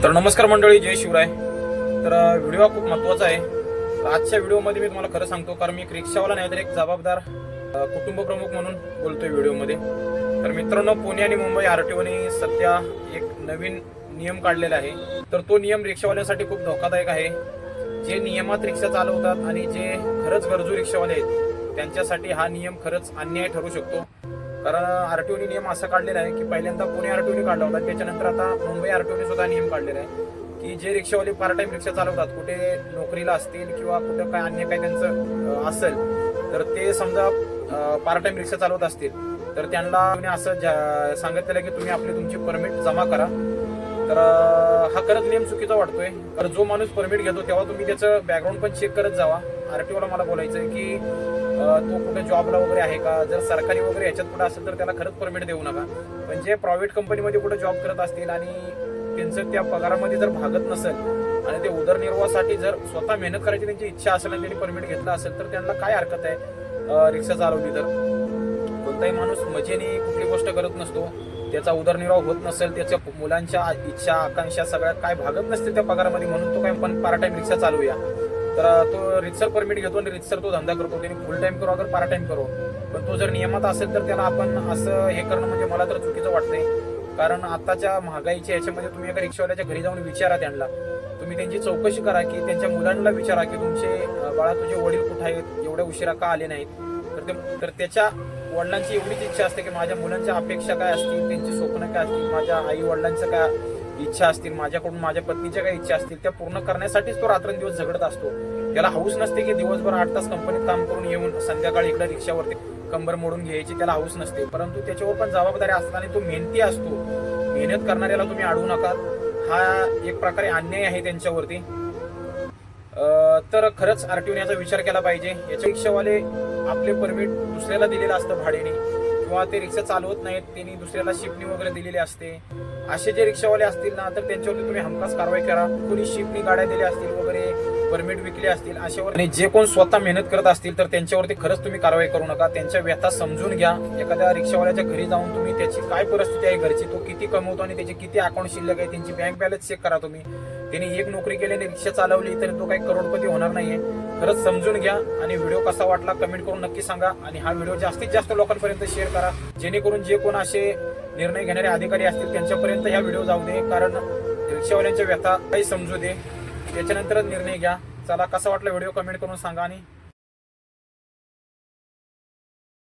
तर नमस्कार मंडळी, जय शिवराय. तर व्हिडिओ खूप महत्त्वाचा आहे. तर आजच्या व्हिडिओमध्ये मी तुम्हाला खरं सांगतो, कारण मी एक रिक्षावाला नाही तर एक जबाबदार कुटुंब प्रमुख म्हणून बोलतोय व्हिडिओमध्ये. तर मित्रांनो, पुणे आणि मुंबई आरटीओने सध्या एक नवीन नियम काढलेला आहे. तर तो नियम रिक्षावाल्यांसाठी खूप धोकादायक आहे. जे नियमात रिक्षा चालवतात आणि जे खरंच गरजू रिक्षावाले आहेत त्यांच्यासाठी हा नियम खरंच अन्याय ठरू शकतो. कारण आरटीओने नियम असा काढलेला आहे की पहिल्यांदा पुणे आरटीओने काढला होता, त्याच्यानंतर आता मुंबई आरटीओने सुद्धा नियम काढलेला आहे की जे रिक्षावाले पार्ट टाइम रिक्षा चालवतात, कुठे नोकरीला असतील किंवा कुठं काय अन्य काय त्यांचं असेल, तर ते समजा पार्ट टाइम रिक्षा चालवत असतील तर त्यांना असं सांगितलेलं की तुम्ही आपली तुमची परमिट जमा करा. तर हा खरंच नियम चुकीचा वाटतोय. तर जो माणूस परमिट घेतो तेव्हा तुम्ही त्याचं बॅकग्राऊंड पण चेक करत जावा. आरटीओला मला बोलायचं आहे की तो कुठे जॉबला वगैरे आहे का, जर सरकारी वगैरे याच्यात कुठं असेल तर त्याला खरंच परमिट देऊ नका. पण जे प्रायव्हेट कंपनीमध्ये कुठे जॉब करत असतील आणि त्यांचं त्या पगारामध्ये जर भागत नसेल आणि ते उदरनिर्वाहासाठी जर स्वतः मेहनत करायची त्यांची इच्छा असेल आणि त्यांनी परमिट घेतला असेल तर त्यांना काय हरकत आहे रिक्षा चालवली तर. कोणताही माणूस मजेने कुठली गोष्ट करत नसतो, त्याचा उदरनिर्वाह होत नसेल, त्याच्या मुलांच्या इच्छा आकांक्षा सगळ्या काय भागत नसते त्या पगारामध्ये, म्हणून तो काय पण पार्ट टाइम रिक्षा चालवूया. तर तो रितसर परमिट घेतो आणि रितसर तो धंदा करतो. त्याने फुल टाइम करो अगर पार्ट टाइम करो, पण तो जर नियमात असेल तर त्याला आपण असं हे करणं म्हणजे मला तर चुकीचं वाटतंय. कारण आताच्या महागाईच्या याच्यामध्ये तुम्ही एका रिक्षावाल्याच्या घरी जाऊन विचारा, त्यांना तुम्ही त्यांची चौकशी करा की त्यांच्या मुलांना विचारा की तुमचे बाळा तुझे वडील कुठे आहेत, एवढ्या उशिरा का आले नाहीत. तर त्याच्या वडिलांची एवढीच इच्छा असते की माझ्या मुलांच्या अपेक्षा काय असतील, त्यांची स्वप्न काय असतील, माझ्या आई वडिलांचं काय इच्छा असतील, माझ्याकडून माझ्या पत्नीच्या काय इच्छा असतील, त्या पूर्ण करण्यासाठीच तो रात्रंदिवस झगडत असतो. त्याला हौस नसते की दिवसभर 8 तास कंपनीत काम करून येऊन संध्याकाळी इकडे रिक्षावरती कंबर मोडून घ्यायची, त्याला हौस नसते. परंतु त्याच्यावर पण जबाबदारी असताना तो मेहनती असतो. मेहनत करणाऱ्याला तुम्ही अडवू नका. हा एक प्रकारे अन्याय आहे त्यांच्यावरती. तर खरंच आरटीओने याचा विचार केला पाहिजे. याच्या रिक्षावाले आपले परमिट दुसऱ्याला दिलेलं असतं भाड्याने, किंवा ते रिक्षा चालवत नाहीत, त्यांनी दुसऱ्याला शिपणी वगैरे दिलेली असते. असे जे रिक्षावाले असतील ना, तर त्यांच्यावरती तुम्ही हमखास कारवाई करा. कोणी शिपणी गाड्या दिल्या असतील वगैरे, परमिट विकले असतील अशावर, आणि जे कोण स्वतः मेहनत करत असतील तर त्यांच्यावरती खरंच तुम्ही कारवाई करू नका. त्यांच्या व्यथा समजून घ्या. एखाद्या रिक्षावाल्याच्या घरी जाऊन तुम्ही त्याची काय परिस्थिती आहे घरची, तो किती कमवतो आणि त्याची किती अकाउंट शिल्लक आहे, त्यांची बँक बॅलन्स चेक करा तुम्ही. त्यांनी एक नोकरी केल्याने रिक्षा चालवली तर तो काही करोडपती होणार नाहीये. खरंच समजून घ्या. आणि व्हिडिओ कसा वाटला कमेंट करून नक्की सांगा. आणि हा व्हिडिओ जास्तीत जास्त लोकांपर्यंत शेअर करा, जेणेकरून जे कोण असे निर्णय घेणारे अधिकारी असतील त्यांच्यापर्यंत हा व्हिडिओ जाऊ दे. कारण रिक्षावाल्यांच्या व्यथा काही समजू दे, त्याच्यानंतरच निर्णय घ्या. चला, कसा वाटला व्हिडिओ कमेंट करून सांगा आणि